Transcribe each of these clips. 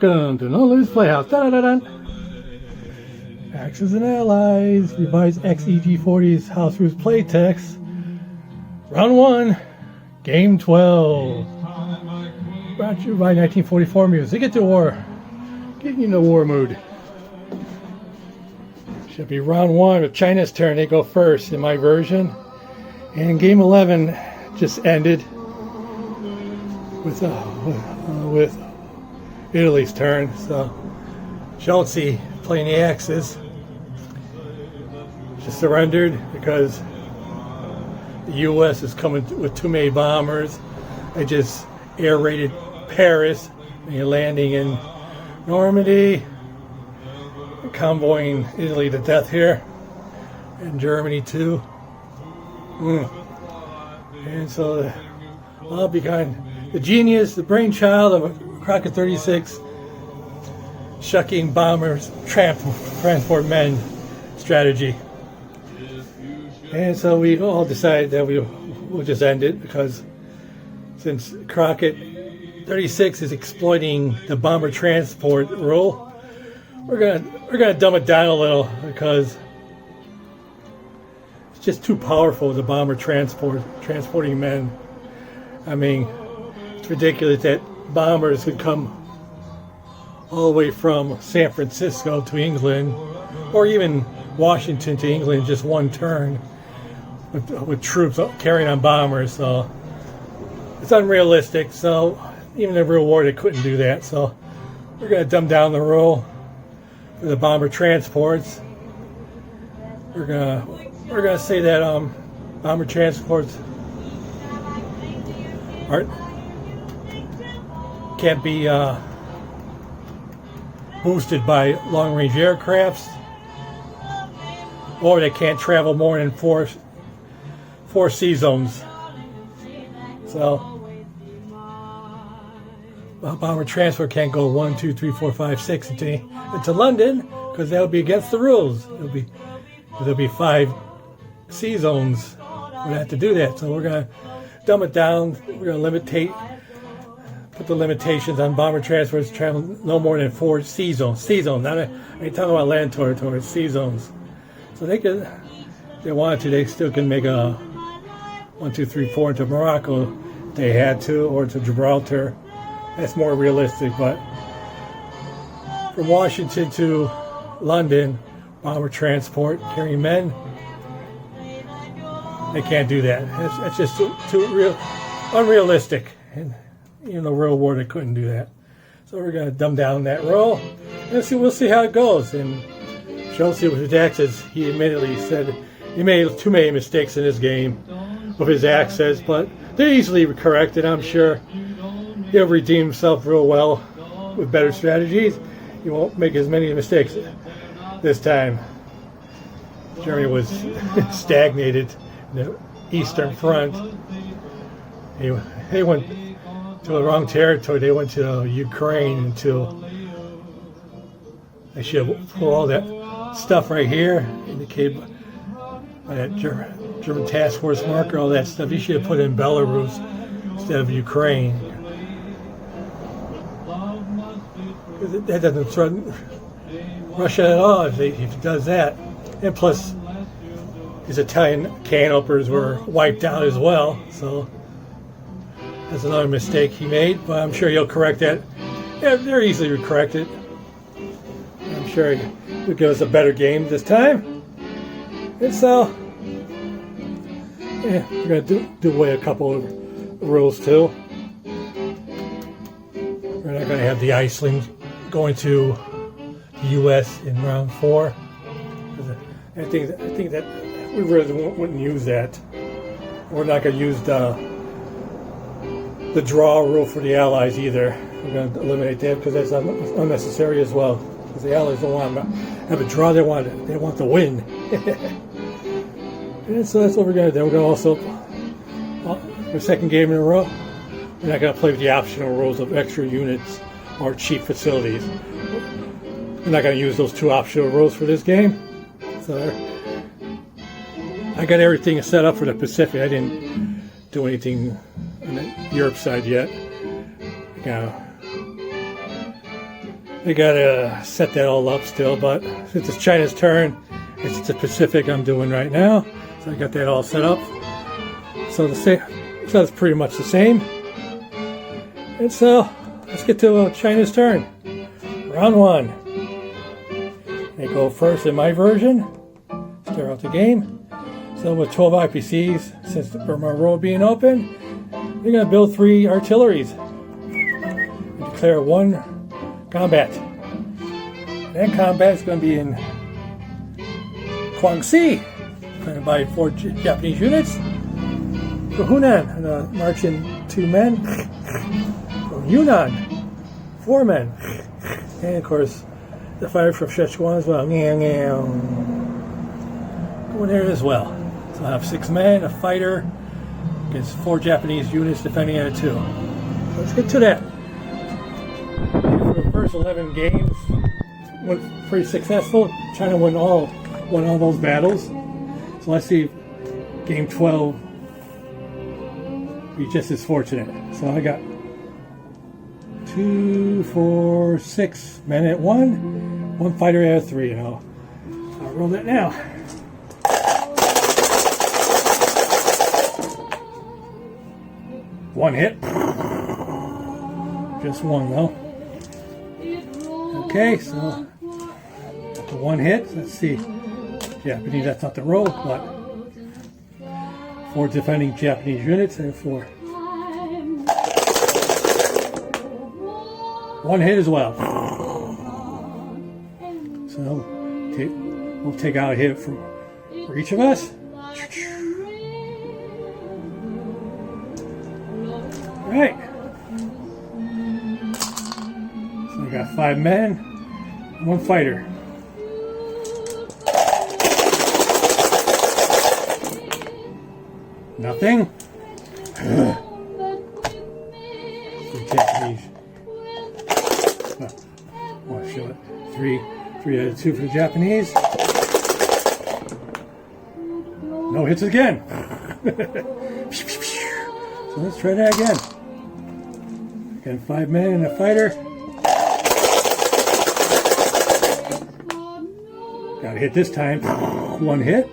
Welcome to Nolimit's Playhouse. Da-da-da-da. Axis and Allies. Revised EX-E-G40's House Rules Playtest. Round 1. Game 12. Brought to you by 1944 music. Get to war. Get you in the war mood. Should be round 1 with China's turn. They go first in my version. And game 11 just ended with Italy's turn. So SHULTZIE playing the Axis just surrendered because the U.S. is coming with too many bombers. They just air raided Paris and you're landing in Normandy, convoying Italy to death here, and Germany too. And so all behind the genius, the brainchild of Crockett 36 shucking bombers, transport men strategy. And so we all decided that we'll just end it, because since Crockett 36 is exploiting the bomber transport rule, we're gonna dumb it down a little, because it's just too powerful, the bomber transporting men. I mean, it's ridiculous that bombers could come all the way from San Francisco to England, or even Washington to England in just one turn with troops carrying on bombers. So it's unrealistic. So even in real war they couldn't do that. So we're going to dumb down the rule for the bomber transports. We're gonna say that bomber transports can't be boosted by long-range aircrafts, or they can't travel more than four sea zones. So bomber transport can't go 1, 2, 3, 4, 5, 6 into London, because that would be against the rules. There'll be 5 sea zones. We'd have to do that. So we're gonna dumb it down. We're gonna put the limitations on bomber transports travel no more than 4 sea zones. Sea zones. Not I ain't talking about land territory. Sea zones. So they could, if they wanted to, they still can make a 1, 2, 3, 4 into Morocco if they had to, or to Gibraltar. That's more realistic. But from Washington to London, bomber transport carrying men, they can't do that. It's just too unrealistic. And in the real war, they couldn't do that. So we're going to dumb down that rule. And we'll see how it goes. And SHULTZIE with his Axis, he admittedly said he made too many mistakes in this game with his Axis, but they're easily corrected. I'm sure he'll redeem himself real well with better strategies. He won't make as many mistakes this time. Germany was stagnated in the Eastern Front. They went to the wrong territory. They went to Ukraine until they should have put all that stuff right here, indicated by that German task force marker, all that stuff. You should have put in Belarus instead of Ukraine. That doesn't threaten Russia at all if he does that. And plus, his Italian can openers were wiped out as well. So that's another mistake he made, but I'm sure he'll correct that. Yeah, they're easily corrected. I'm sure he'll give us a better game this time. And so, yeah, we're going to do away a couple of rules too. We're not going to have the Iceland going to the U.S. in round 4. I think that we really wouldn't use that. We're not going to use the draw rule for the Allies either. We're going to eliminate that because that's unnecessary as well. Because the Allies don't want to have a draw; they want to win. And so that's what we're going to do. We're going to also, for second game in a row, we're not going to play with the optional rules of extra units or cheap facilities. We're not going to use those 2 optional rules for this game. So I got everything set up for the Pacific. I didn't do anything on the Europe side yet. We gotta set that all up still, but since it's China's turn, it's the Pacific I'm doing right now. So I got that all set up. So it's pretty much the same. And so let's get to China's turn. Round 1. They go first in my version. Start out the game. So with 12 IPCs, since the Burma Road being open, you're going to build 3 artilleries. And declare 1 combat. That combat is going to be in Guangxi. Going to buy 4 Japanese units. For Hunan, marching 2 men. From Yunnan, 4 men. And of course, the fighter from Sichuan as well. Going there as well. So I have 6 men, a fighter, against 4 Japanese units defending at a 2. So let's get to that. For the first 11 games, went pretty successful. China won all those battles. So let's see if game 12 be just as fortunate. So I got 2, 4, 6 men at 1, 1 fighter at a 3. And I'll roll that now. One hit. Just 1 though. Okay, so got the 1 hit. Let's see. Japanese, that's not the roll, but 4 defending Japanese units and 4. 1 hit as well. So we'll take out a hit for each of us. Right. So I got 5 men, 1 fighter. Nothing. 3 Japanese. Oh, show it. 3 out of 2 for the Japanese. No hits again. So let's try that again. Again, 5 men and a fighter. Got a hit this time. 1 hit.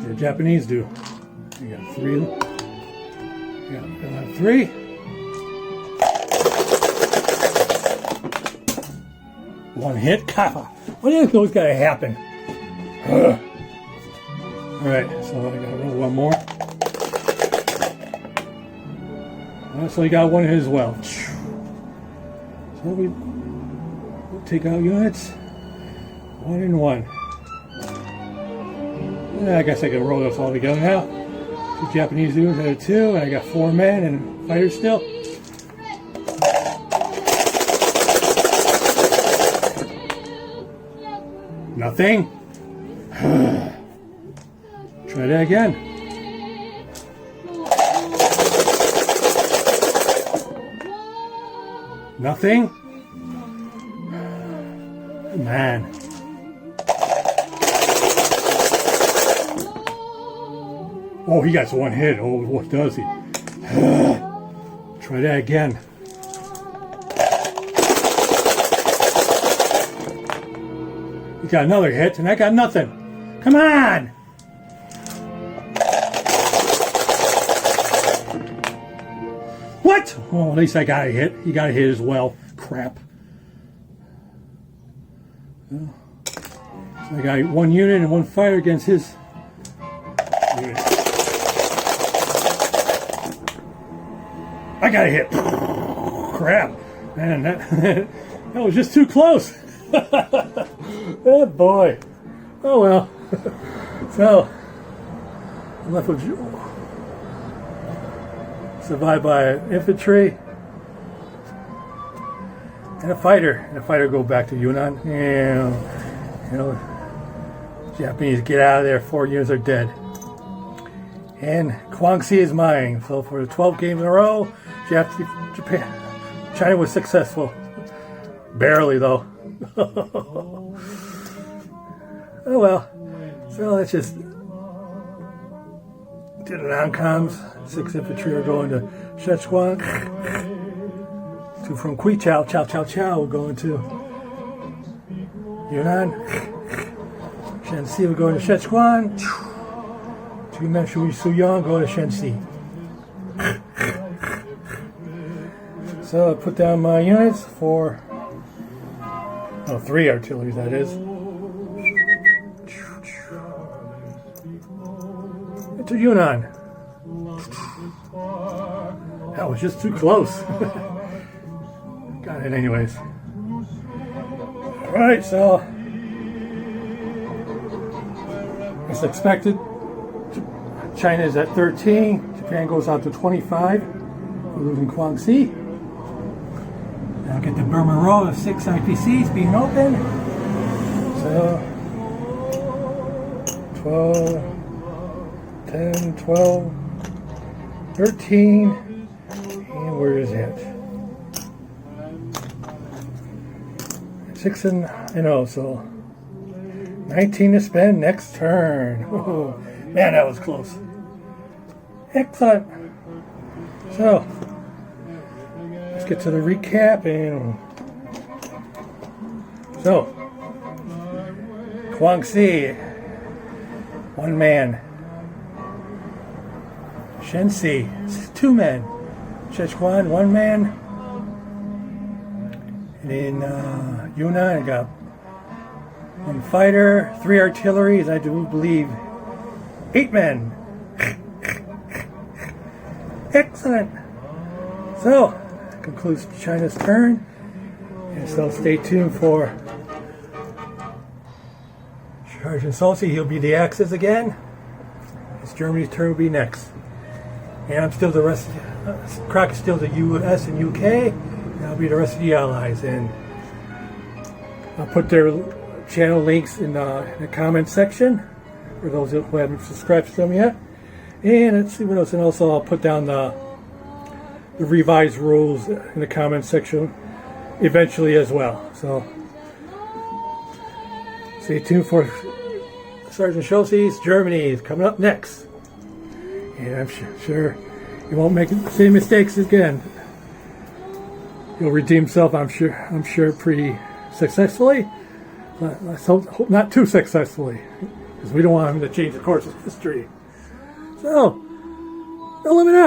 The Japanese do. We got 3. Yeah, 3. One hit. What do you think's got to happen? Alright, so I gotta roll 1 more. So he got 1 hit as well. So we'll take out units. 1 and 1. I guess I can roll this all together now. 2 Japanese units at a 2, and I got 4 men and fighters still. Nothing. Try that again. Nothing. Man. Oh, he got 1 hit. Oh, what does he? Try that again. He got another hit, and I got nothing. Come on! What? Oh, at least I got a hit. He got a hit as well. Crap. So I got 1 unit and 1 fighter against his unit. I got a hit. Crap. Man, that was just too close. Oh boy. Oh well. So I'm left with survived by infantry and a fighter. And a fighter go back to Yunnan. And you know, Japanese get out of there. 4 units are dead. And Guangxi is mine. So for the 12 games in a row, China was successful. Barely though. Oh well. So let's just do the non-coms. 6 infantry are going to Sichuan. So from Quichao, Chow Chow Chow, we're going to Yunnan. Shanxi, we're going to Sichuan. Two Shui Suyang, go to Shanxi. So I put down my units for 3 artilleries, that is. To Yunnan. That was just too close. Got it anyways. Alright, so as expected, China is at 13. Japan goes out to 25. We're losing Guangxi. Now get the Burma row of 6 IPCs being open. So 12, 10, 12, 13, and where is it? 6 and 0, so 19 to spend next turn. Oh, man, that was close. Excellent. So let's get to the recap. And so Guangxi, 1 man. Shanxi, 2 men. Sichuan, 1 man. And in Yunnan, I got 1 fighter, 3 artilleries, I do believe 8 men. Excellent. So, that concludes China's turn. And so stay tuned for Sergeant SHULTZIE. He'll be the Axis again. It's Germany's turn will be next. And I'm still the rest, Crockett's still the US and UK. And I'll be the rest of the Allies. And I'll put their channel links in the comment section for those who haven't subscribed to them yet. And let's see what else. And also I'll put down the revised rules in the comment section eventually as well. So stay tuned for Sergeant SHULTZIE's Germany is coming up next. And I'm sure you won't make the same mistakes again. He'll redeem himself, I'm sure pretty successfully. Let's hope not too successfully, because we don't want him to change the course of history. So, Nolimit out.